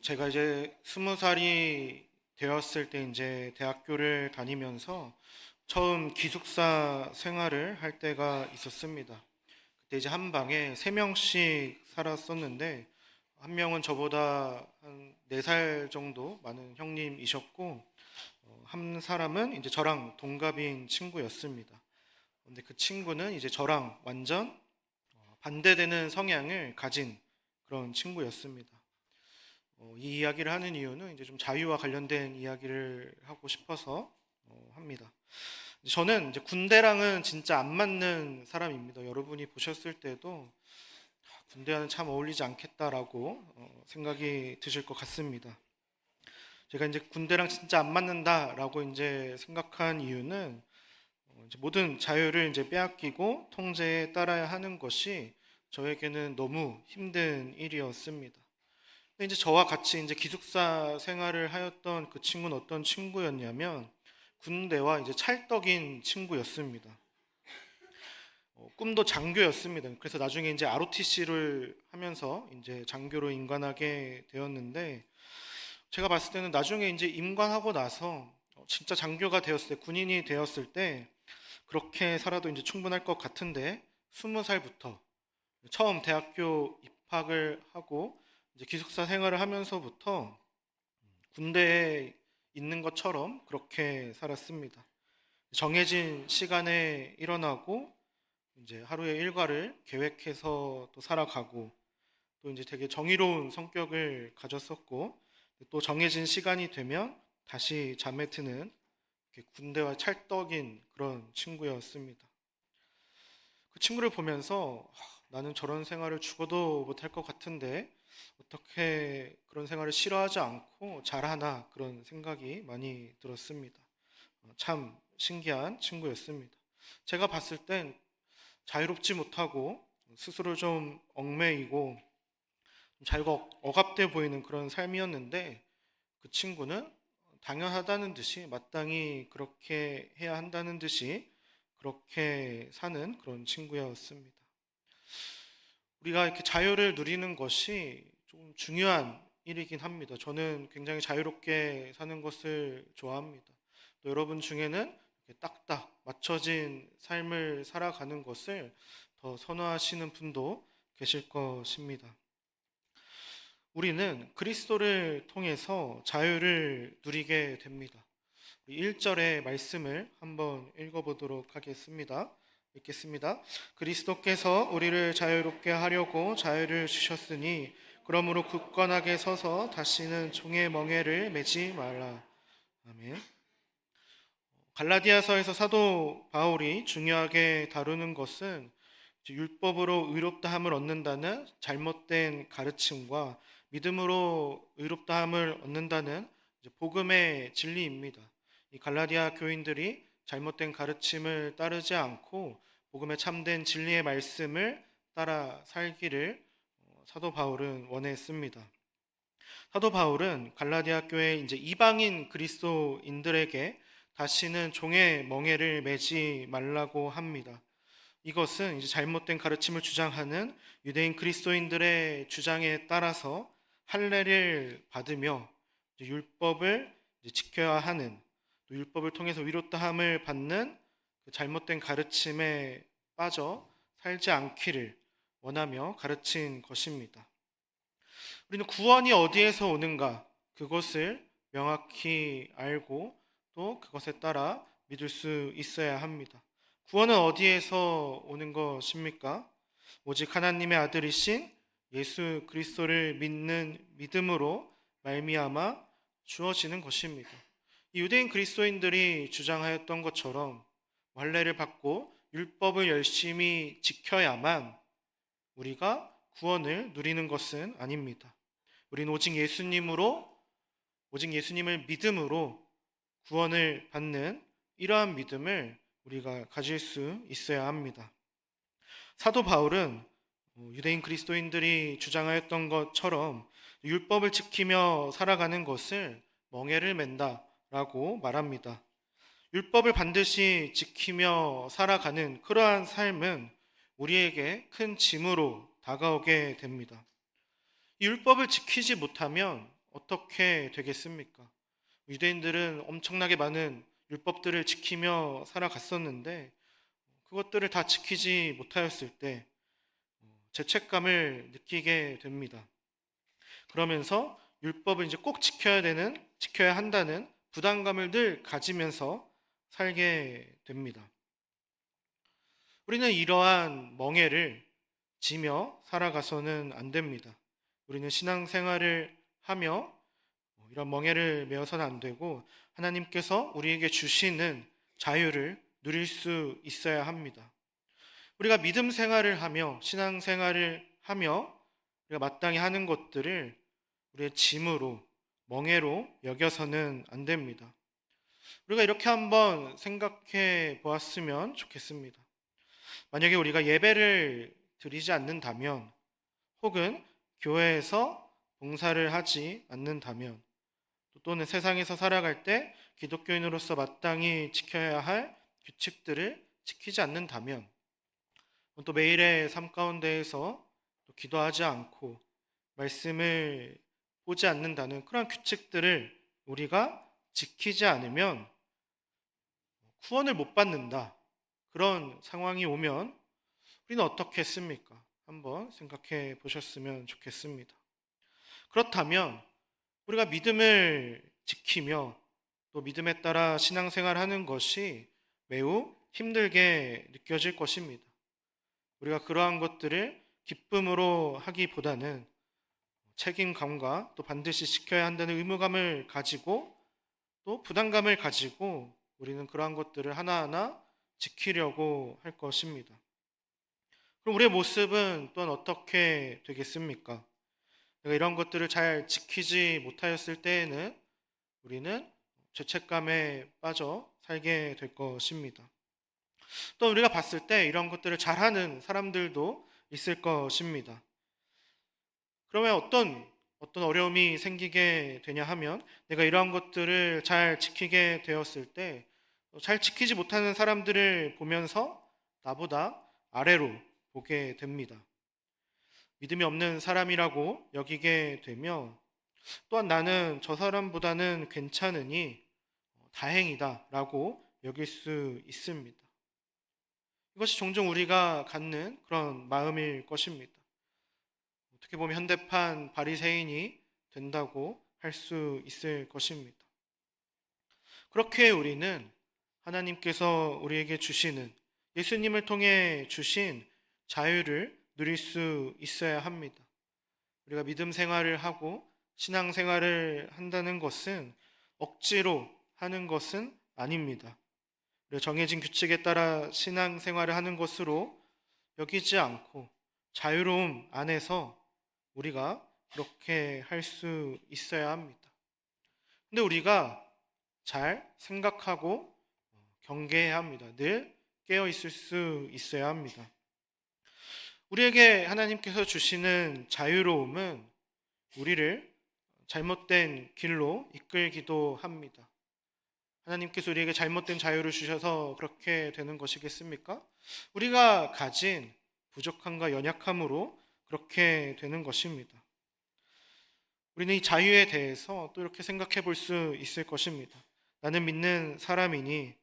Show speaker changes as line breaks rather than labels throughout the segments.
제가 이제 20살이 되었을 때 이제 대학교를 다니면서 처음 기숙사 생활을 할 때가 있었습니다. 그때 이제 한 방에 세 명씩 살았었는데 한 명은 저보다 한 4살 정도 많은 형님이셨고 한 사람은 이제 저랑 동갑인 친구였습니다. 근데 그 친구는 이제 저랑 완전 반대되는 성향을 가진 그런 친구였습니다. 이 이야기를 하는 이유는 이제 좀 자유와 관련된 이야기를 하고 싶어서 합니다. 저는 이제 군대랑은 진짜 안 맞는 사람입니다. 여러분이 보셨을 때도 군대와는 참 어울리지 않겠다라고 생각이 드실 것 같습니다. 제가 이제 군대랑 진짜 안 맞는다라고 이제 생각한 이유는 이제 모든 자유를 이제 빼앗기고 통제에 따라야 하는 것이 저에게는 너무 힘든 일이었습니다. 근데 이제 저와 같이 이제 기숙사 생활을 하였던 그 친구는 어떤 친구였냐면 군대와 이제 찰떡인 친구였습니다. 꿈도 장교였습니다. 그래서 나중에 이제 ROTC를 하면서 이제 장교로 임관하게 되었는데 제가 봤을 때는 나중에 이제 임관하고 나서 진짜 장교가 되었을 때 군인이 되었을 때 그렇게 살아도 이제 충분할 것 같은데 20살부터 처음 대학교 입학을 하고 이제 기숙사 생활을 하면서부터 군대에 있는 것처럼 그렇게 살았습니다. 정해진 시간에 일어나고 이제 하루의 일과를 계획해서 또 살아가고 또 이제 되게 정의로운 성격을 가졌었고 또 정해진 시간이 되면 다시 잠에 드는 군대와 찰떡인 그런 친구였습니다. 그 친구를 보면서 나는 저런 생활을 죽어도 못할 것 같은데 어떻게 그런 생활을 싫어하지 않고 잘하나 그런 생각이 많이 들었습니다. 참 신기한 친구였습니다. 제가 봤을 땐 자유롭지 못하고 스스로 좀 얽매이고 자유가 억압돼 보이는 그런 삶이었는데 그 친구는 당연하다는 듯이 마땅히 그렇게 해야 한다는 듯이 그렇게 사는 그런 친구였습니다. 우리가 이렇게 자유를 누리는 것이 좀 중요한 일이긴 합니다. 저는 굉장히 자유롭게 사는 것을 좋아합니다. 또 여러분 중에는 이렇게 딱딱 맞춰진 삶을 살아가는 것을 더 선호하시는 분도 계실 것입니다. 우리는 그리스도를 통해서 자유를 누리게 됩니다. 1절의 말씀을 한번 읽어보도록 하겠습니다. 읽겠습니다. 그리스도께서 우리를 자유롭게 하려고 자유를 주셨으니 그러므로 굳건하게 서서 다시는 종의 멍에를 매지 말라. 아멘. 갈라디아서에서 사도 바울이 중요하게 다루는 것은 율법으로 의롭다함을 얻는다는 잘못된 가르침과 믿음으로 의롭다함을 얻는다는 복음의 진리입니다. 이 갈라디아 교인들이 잘못된 가르침을 따르지 않고 복음의 참된 진리의 말씀을 따라 살기를 사도 바울은 원했습니다. 사도 바울은 갈라디아 교회 이제 이방인 그리스도인들에게 다시는 종의 멍에를 매지 말라고 합니다. 이것은 이제 잘못된 가르침을 주장하는 유대인 그리스도인들의 주장에 따라서 할례를 받으며 율법을 지켜야 하는, 또 율법을 통해서 위로다함을 받는 그 잘못된 가르침에 빠져 살지 않기를 원하며 가르친 것입니다. 우리는 구원이 어디에서 오는가 그것을 명확히 알고 또 그것에 따라 믿을 수 있어야 합니다. 구원은 어디에서 오는 것입니까? 오직 하나님의 아들이신 예수 그리스도를 믿는 믿음으로 말미암아 주어지는 것입니다. 이 유대인 그리스도인들이 주장하였던 것처럼 할례를 받고 율법을 열심히 지켜야만 우리가 구원을 누리는 것은 아닙니다. 우리는 오직 예수님을 믿음으로 구원을 받는 이러한 믿음을 우리가 가질 수 있어야 합니다. 사도 바울은 유대인 그리스도인들이 주장하였던 것처럼 율법을 지키며 살아가는 것을 멍에를 맨다라고 말합니다. 율법을 반드시 지키며 살아가는 그러한 삶은 우리에게 큰 짐으로 다가오게 됩니다. 이 율법을 지키지 못하면 어떻게 되겠습니까? 유대인들은 엄청나게 많은 율법들을 지키며 살아갔었는데 그것들을 다 지키지 못하였을 때 죄책감을 느끼게 됩니다. 그러면서 율법을 이제 꼭 지켜야 한다는 부담감을 늘 가지면서 살게 됩니다. 우리는 이러한 멍해를 지며 살아가서는 안 됩니다. 우리는 신앙생활을 하며 이런 멍해를 메어서는 안 되고 하나님께서 우리에게 주시는 자유를 누릴 수 있어야 합니다. 우리가 믿음 생활을 하며 신앙생활을 하며 우리가 마땅히 하는 것들을 우리의 짐으로 멍해로 여겨서는 안 됩니다. 우리가 이렇게 한번 생각해 보았으면 좋겠습니다. 만약에 우리가 예배를 드리지 않는다면 혹은 교회에서 봉사를 하지 않는다면 또는 세상에서 살아갈 때 기독교인으로서 마땅히 지켜야 할 규칙들을 지키지 않는다면 또 매일의 삶 가운데에서 또 기도하지 않고 말씀을 보지 않는다는 그런 규칙들을 우리가 지키지 않으면 구원을 못 받는다. 그런 상황이 오면 우리는 어떻게 했습니까? 한번 생각해 보셨으면 좋겠습니다. 그렇다면 우리가 믿음을 지키며 또 믿음에 따라 신앙생활하는 것이 매우 힘들게 느껴질 것입니다. 우리가 그러한 것들을 기쁨으로 하기보다는 책임감과 또 반드시 지켜야 한다는 의무감을 가지고 또 부담감을 가지고 우리는 그러한 것들을 하나하나 지키려고 할 것입니다. 그럼 우리의 모습은 또한 어떻게 되겠습니까? 내가 이런 것들을 잘 지키지 못하였을 때에는 우리는 죄책감에 빠져 살게 될 것입니다. 또 우리가 봤을 때 이런 것들을 잘하는 사람들도 있을 것입니다. 그러면 어떤 어려움이 생기게 되냐 하면 내가 이러한 것들을 잘 지키게 되었을 때 잘 지키지 못하는 사람들을 보면서 나보다 아래로 보게 됩니다. 믿음이 없는 사람이라고 여기게 되며 또한 나는 저 사람보다는 괜찮으니 다행이다라고 여길 수 있습니다. 이것이 종종 우리가 갖는 그런 마음일 것입니다. 어떻게 보면 현대판 바리새인이 된다고 할 수 있을 것입니다. 그렇게 우리는 하나님께서 우리에게 주시는 예수님을 통해 주신 자유를 누릴 수 있어야 합니다. 우리가 믿음 생활을 하고 신앙 생활을 한다는 것은 억지로 하는 것은 아닙니다. 정해진 규칙에 따라 신앙 생활을 하는 것으로 여기지 않고 자유로움 안에서 우리가 그렇게 할 수 있어야 합니다. 근데 우리가 잘 생각하고 경계해야 합니다. 늘 깨어 있을 수 있어야 합니다. 우리에게 하나님께서 주시는 자유로움은 우리를 잘못된 길로 이끌기도 합니다. 하나님께서 우리에게 잘못된 자유를 주셔서 그렇게 되는 것이겠습니까? 우리가 가진 부족함과 연약함으로 그렇게 되는 것입니다. 우리는 이 자유에 대해서 또 이렇게 생각해 볼 수 있을 것입니다. 나는 믿는 사람이니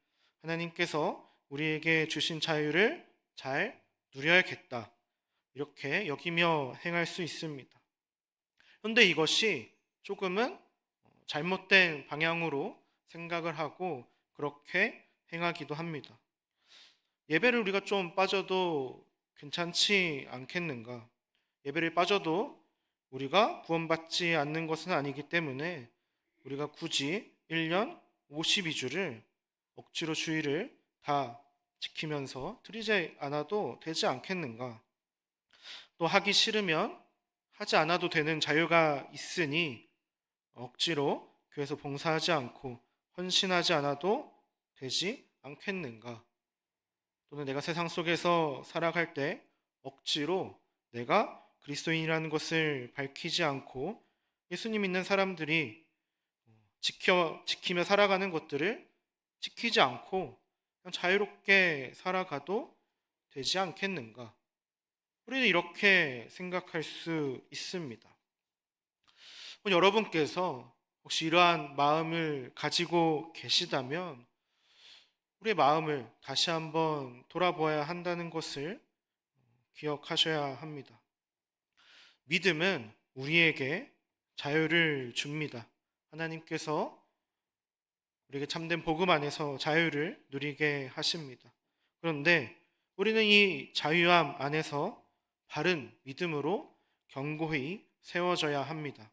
하나님께서 우리에게 주신 자유를 잘 누려야겠다. 이렇게 여기며 행할 수 있습니다. 그런데 이것이 조금은 잘못된 방향으로 생각을 하고 그렇게 행하기도 합니다. 예배를 우리가 좀 빠져도 괜찮지 않겠는가? 예배를 빠져도 우리가 구원받지 않는 것은 아니기 때문에 우리가 굳이 1년 52주를 억지로 주일을 다 지키면서 드리지 않아도 되지 않겠는가? 또 하기 싫으면 하지 않아도 되는 자유가 있으니 억지로 교회에서 봉사하지 않고 헌신하지 않아도 되지 않겠는가? 또는 내가 세상 속에서 살아갈 때 억지로 내가 그리스도인이라는 것을 밝히지 않고 예수님 믿는 사람들이 지키며 살아가는 것들을 지키지 않고 그냥 자유롭게 살아가도 되지 않겠는가? 우리는 이렇게 생각할 수 있습니다. 여러분께서 혹시 이러한 마음을 가지고 계시다면 우리의 마음을 다시 한번 돌아보아야 한다는 것을 기억하셔야 합니다. 믿음은 우리에게 자유를 줍니다. 하나님께서 우리에게 참된 복음 안에서 자유를 누리게 하십니다. 그런데 우리는 이 자유함 안에서 바른 믿음으로 견고히 세워져야 합니다.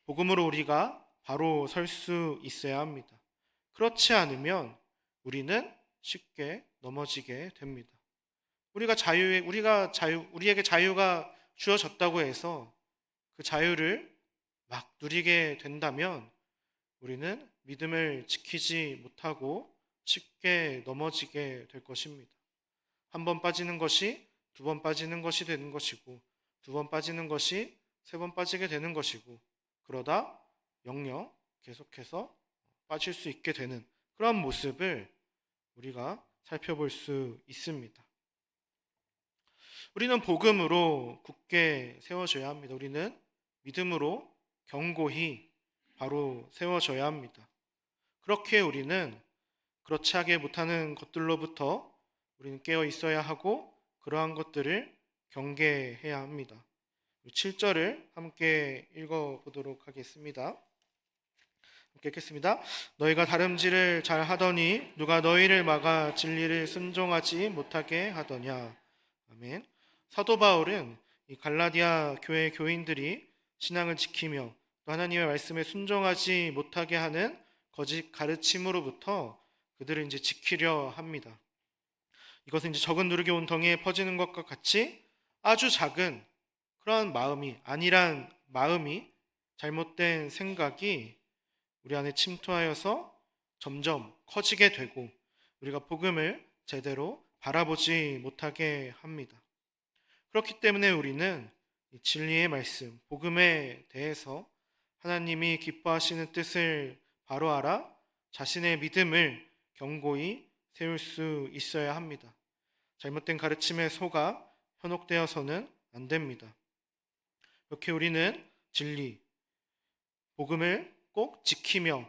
복음으로 우리가 바로 설 수 있어야 합니다. 그렇지 않으면 우리는 쉽게 넘어지게 됩니다. 우리에게 자유가 주어졌다고 해서 그 자유를 막 누리게 된다면 우리는 믿음을 지키지 못하고 쉽게 넘어지게 될 것입니다. 한 번 빠지는 것이 두 번 빠지는 것이 되는 것이고, 두 번 빠지는 것이 세 번 빠지게 되는 것이고, 그러다 영영 계속해서 빠질 수 있게 되는 그런 모습을 우리가 살펴볼 수 있습니다. 우리는 복음으로 굳게 세워져야 합니다. 우리는 믿음으로 견고히 바로 세워져야 합니다. 그렇게 우리는 그렇지 하게 못하는 것들로부터 우리는 깨어 있어야 하고 그러한 것들을 경계해야 합니다. 7절을 함께 읽어보도록 하겠습니다. 함께 읽겠습니다. 너희가 다름질을 잘 하더니 누가 너희를 막아 진리를 순종하지 못하게 하더냐. 아멘. 사도 바울은 이 갈라디아 교회 교인들이 신앙을 지키며 또 하나님의 말씀에 순종하지 못하게 하는 거짓 가르침으로부터 그들을 이제 지키려 합니다. 이것은 이제 적은 누룩이 온 덩이에 퍼지는 것과 같이 아주 작은 그런 마음이, 안일한 마음이, 잘못된 생각이 우리 안에 침투하여서 점점 커지게 되고 우리가 복음을 제대로 바라보지 못하게 합니다. 그렇기 때문에 우리는 이 진리의 말씀, 복음에 대해서 하나님이 기뻐하시는 뜻을 바로 알아 자신의 믿음을 견고히 세울 수 있어야 합니다. 잘못된 가르침에 속아 현혹되어서는 안 됩니다. 이렇게 우리는 진리, 복음을 꼭 지키며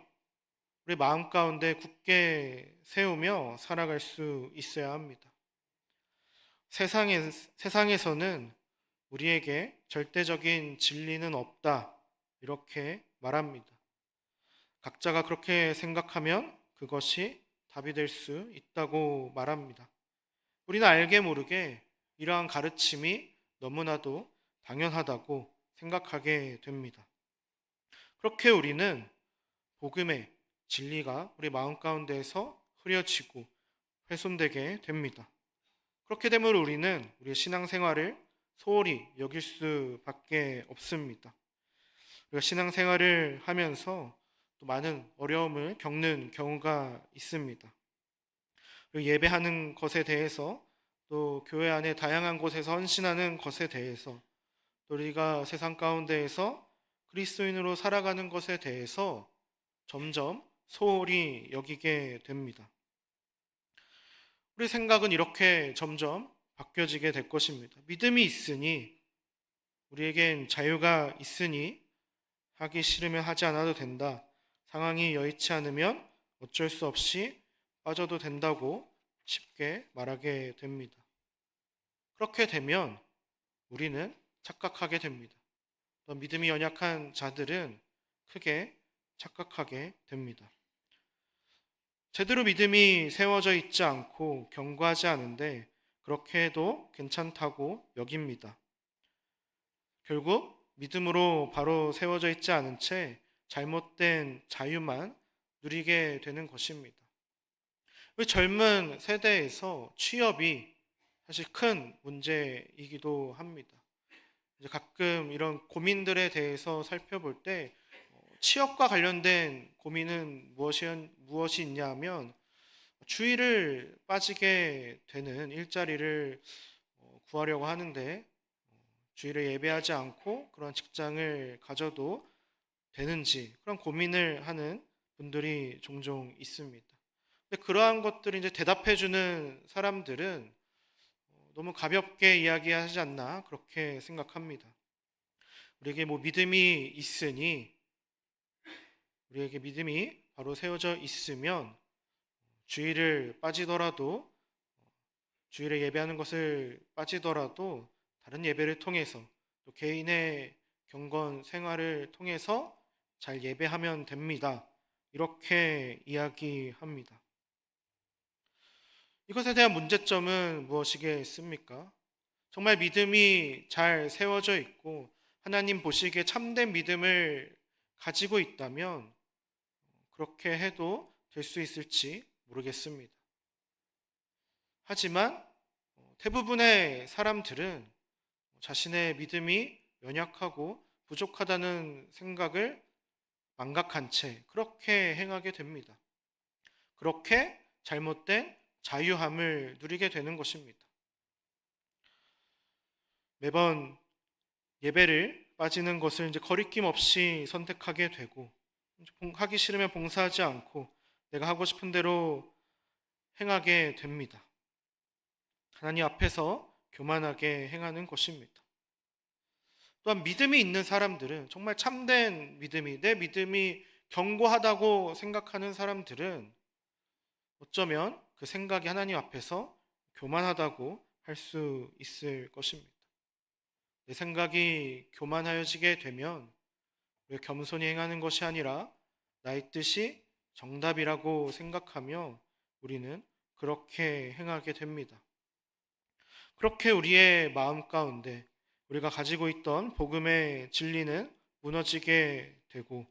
우리 마음 가운데 굳게 세우며 살아갈 수 있어야 합니다. 세상에서는 우리에게 절대적인 진리는 없다, 이렇게 말합니다. 각자가 그렇게 생각하면 그것이 답이 될 수 있다고 말합니다. 우리는 알게 모르게 이러한 가르침이 너무나도 당연하다고 생각하게 됩니다. 그렇게 우리는 복음의 진리가 우리 마음 가운데에서 흐려지고 훼손되게 됩니다. 그렇게 되면 우리는 우리의 신앙생활을 소홀히 여길 수밖에 없습니다. 우리가 신앙생활을 하면서 또 많은 어려움을 겪는 경우가 있습니다. 그리고 예배하는 것에 대해서 또 교회 안에 다양한 곳에서 헌신하는 것에 대해서 또 우리가 세상 가운데에서 그리스도인으로 살아가는 것에 대해서 점점 소홀히 여기게 됩니다. 우리 생각은 이렇게 점점 바뀌어지게 될 것입니다. 믿음이 있으니, 우리에겐 자유가 있으니 하기 싫으면 하지 않아도 된다. 상황이 여의치 않으면 어쩔 수 없이 빠져도 된다고 쉽게 말하게 됩니다. 그렇게 되면 우리는 착각하게 됩니다. 또 믿음이 연약한 자들은 크게 착각하게 됩니다. 제대로 믿음이 세워져 있지 않고 견고하지 않은데 그렇게 해도 괜찮다고 여깁니다. 결국 믿음으로 바로 세워져 있지 않은 채 잘못된 자유만 누리게 되는 것입니다. 우리 젊은 세대에서 취업이 사실 큰 문제이기도 합니다. 이제 가끔 이런 고민들에 대해서 살펴볼 때 취업과 관련된 고민은 무엇이 있냐 하면 주일을 빠지게 되는 일자리를 구하려고 하는데 주일에 예배하지 않고 그런 직장을 가져도 되는지 그런 고민을 하는 분들이 종종 있습니다. 근데 그러한 것들을 이제 대답해주는 사람들은 너무 가볍게 이야기하지 않나 그렇게 생각합니다. 우리에게 믿음이 있으니, 우리에게 믿음이 바로 세워져 있으면 주일을 빠지더라도, 주일에 예배하는 것을 빠지더라도 다른 예배를 통해서, 또 개인의 경건 생활을 통해서 잘 예배하면 됩니다. 이렇게 이야기합니다. 이것에 대한 문제점은 무엇이겠습니까? 정말 믿음이 잘 세워져 있고 하나님 보시기에 참된 믿음을 가지고 있다면 그렇게 해도 될 수 있을지 모르겠습니다. 하지만 대부분의 사람들은 자신의 믿음이 연약하고 부족하다는 생각을 망각한 채 그렇게 행하게 됩니다. 그렇게 잘못된 자유함을 누리게 되는 것입니다. 매번 예배를 빠지는 것을 거리낌 없이 선택하게 되고, 하기 싫으면 봉사하지 않고 내가 하고 싶은 대로 행하게 됩니다. 하나님 앞에서 교만하게 행하는 것입니다. 또한 믿음이 있는 사람들은, 정말 참된 믿음이, 내 믿음이 견고하다고 생각하는 사람들은 어쩌면 그 생각이 하나님 앞에서 교만하다고 할 수 있을 것입니다. 내 생각이 교만하여지게 되면 우리가 겸손히 행하는 것이 아니라 나의 뜻이 정답이라고 생각하며 우리는 그렇게 행하게 됩니다. 그렇게 우리의 마음 가운데 우리가 가지고 있던 복음의 진리는 무너지게 되고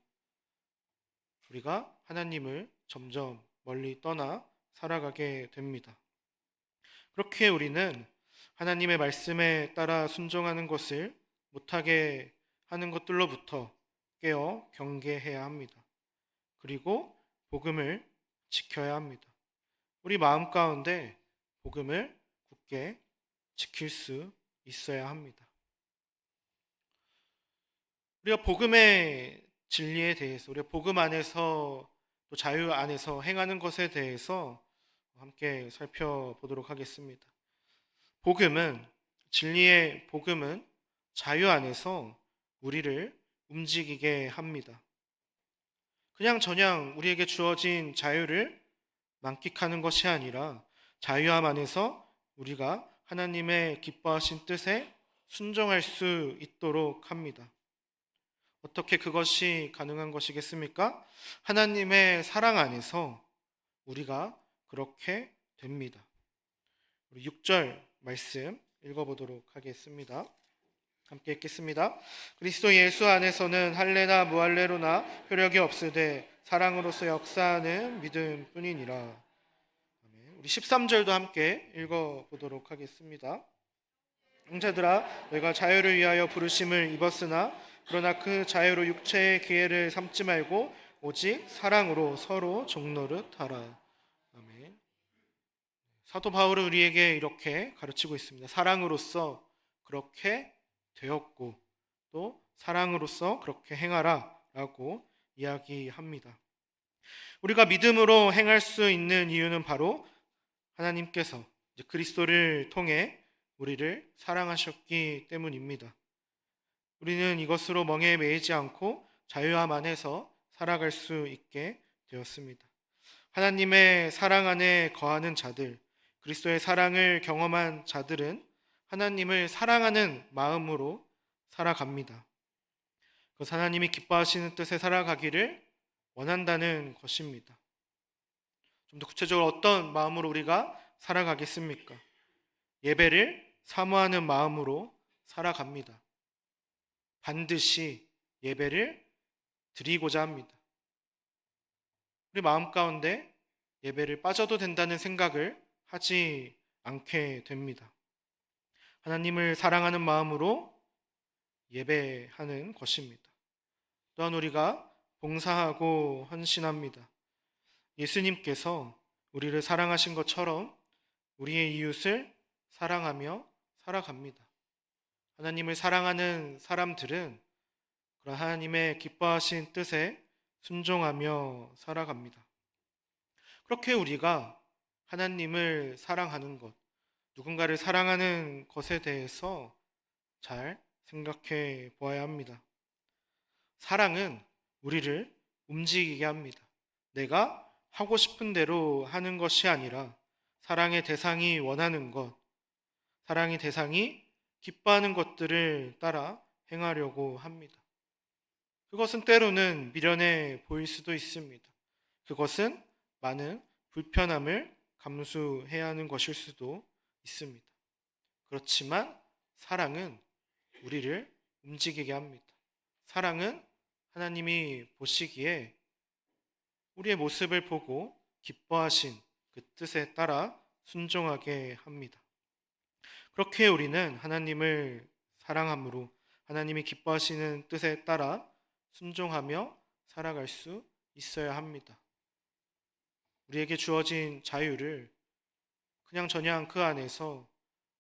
우리가 하나님을 점점 멀리 떠나 살아가게 됩니다. 그렇게 우리는 하나님의 말씀에 따라 순종하는 것을 못하게 하는 것들로부터 깨어 경계해야 합니다. 그리고 복음을 지켜야 합니다. 우리 마음 가운데 복음을 굳게 지킬 수 있어야 합니다. 우리가 복음의 진리에 대해서, 우리가 복음 안에서 또 자유 안에서 행하는 것에 대해서 함께 살펴보도록 하겠습니다. 복음은, 진리의 복음은 자유 안에서 우리를 움직이게 합니다. 그냥 우리에게 주어진 자유를 만끽하는 것이 아니라 자유함 안에서 우리가 하나님의 기뻐하신 뜻에 순종할 수 있도록 합니다. 어떻게 그것이 가능한 것이겠습니까? 하나님의 사랑 안에서 우리가 그렇게 됩니다. 우리 6절 말씀 읽어보도록 하겠습니다. 함께 읽겠습니다. 그리스도 예수 안에서는 할례나 무할례로나 효력이 없으되 사랑으로서 역사하는 믿음뿐이니라. 우리 13절도 함께 읽어보도록 하겠습니다. 형제들아, 너희가 자유를 위하여 부르심을 입었으나 그러나 그 자유로 육체의 기회를 삼지 말고 오직 사랑으로 서로 종노릇하라. 아멘. 사도 바울은 우리에게 이렇게 가르치고 있습니다. 사랑으로서 그렇게 되었고 또 사랑으로서 그렇게 행하라 라고 이야기합니다. 우리가 믿음으로 행할 수 있는 이유는 바로 하나님께서 그리스도를 통해 우리를 사랑하셨기 때문입니다. 우리는 이것으로 멍에 매이지 않고 자유함 안에서 살아갈 수 있게 되었습니다. 하나님의 사랑 안에 거하는 자들, 그리스도의 사랑을 경험한 자들은 하나님을 사랑하는 마음으로 살아갑니다. 그것은 하나님이 기뻐하시는 뜻에 살아가기를 원한다는 것입니다. 좀 더 구체적으로 어떤 마음으로 우리가 살아가겠습니까? 예배를 사모하는 마음으로 살아갑니다. 반드시 예배를 드리고자 합니다. 우리 마음 가운데 예배를 빠져도 된다는 생각을 하지 않게 됩니다. 하나님을 사랑하는 마음으로 예배하는 것입니다. 또한 우리가 봉사하고 헌신합니다. 예수님께서 우리를 사랑하신 것처럼 우리의 이웃을 사랑하며 살아갑니다. 하나님을 사랑하는 사람들은 그런 하나님의 기뻐하신 뜻에 순종하며 살아갑니다. 그렇게 우리가 하나님을 사랑하는 것, 누군가를 사랑하는 것에 대해서 잘 생각해 보아야 합니다. 사랑은 우리를 움직이게 합니다. 내가 하고 싶은 대로 하는 것이 아니라 사랑의 대상이 원하는 것, 사랑의 대상이 기뻐하는 것들을 따라 행하려고 합니다. 그것은 때로는 미련해 보일 수도 있습니다. 그것은 많은 불편함을 감수해야 하는 것일 수도 있습니다. 그렇지만 사랑은 우리를 움직이게 합니다. 사랑은 하나님이 보시기에 우리의 모습을 보고 기뻐하신 그 뜻에 따라 순종하게 합니다. 그렇게 우리는 하나님을 사랑함으로 하나님이 기뻐하시는 뜻에 따라 순종하며 살아갈 수 있어야 합니다. 우리에게 주어진 자유를 그냥 그 안에서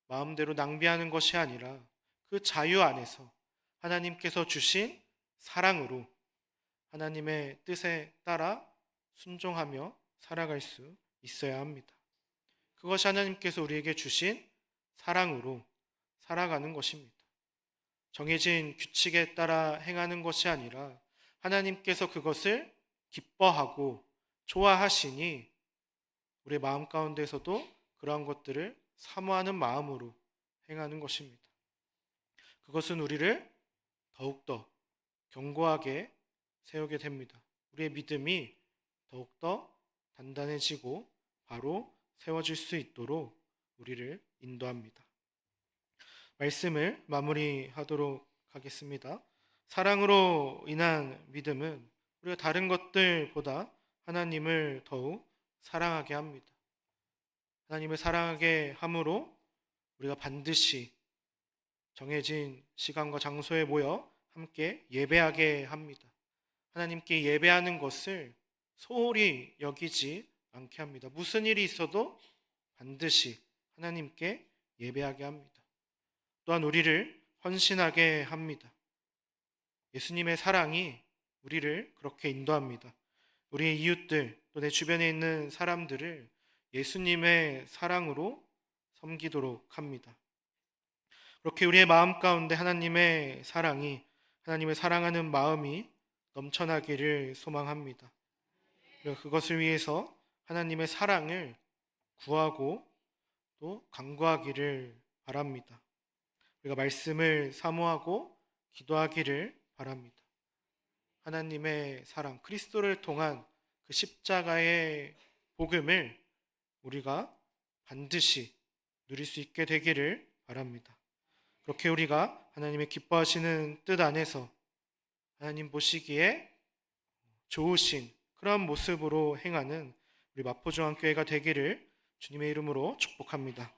마음대로 낭비하는 것이 아니라 그 자유 안에서 하나님께서 주신 사랑으로 하나님의 뜻에 따라 순종하며 살아갈 수 있어야 합니다. 그것이 하나님께서 우리에게 주신 사랑으로 살아가는 것입니다. 정해진 규칙에 따라 행하는 것이 아니라 하나님께서 그것을 기뻐하고 좋아하시니 우리의 마음 가운데서도 그러한 것들을 사모하는 마음으로 행하는 것입니다. 그것은 우리를 더욱더 견고하게 세우게 됩니다. 우리의 믿음이 더욱더 단단해지고 바로 세워질 수 있도록 우리를 인도합니다. 말씀을 마무리하도록 하겠습니다. 사랑으로 인한 믿음은 우리가 다른 것들보다 하나님을 더욱 사랑하게 합니다. 하나님을 사랑하게 함으로 우리가 반드시 정해진 시간과 장소에 모여 함께 예배하게 합니다. 하나님께 예배하는 것을 소홀히 여기지 않게 합니다. 무슨 일이 있어도 반드시 하나님께 예배하게 합니다. 또한 우리를 헌신하게 합니다. 예수님의 사랑이 우리를 그렇게 인도합니다. 우리의 이웃들 또 내 주변에 있는 사람들을 예수님의 사랑으로 섬기도록 합니다. 그렇게 우리의 마음 가운데 하나님의 사랑이, 하나님을 사랑하는 마음이 넘쳐나기를 소망합니다. 그것을 위해서 하나님의 사랑을 구하고 또 간구하기를 바랍니다. 우리가 말씀을 사모하고 기도하기를 바랍니다. 하나님의 사랑, 그리스도를 통한 그 십자가의 복음을 우리가 반드시 누릴 수 있게 되기를 바랍니다. 그렇게 우리가 하나님의 기뻐하시는 뜻 안에서 하나님 보시기에 좋으신 그런 모습으로 행하는 우리 마포중앙교회가 되기를 주님의 이름으로 축복합니다.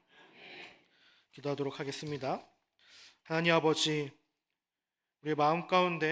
기도하도록 하겠습니다. 하나님 아버지, 우리의 마음 가운데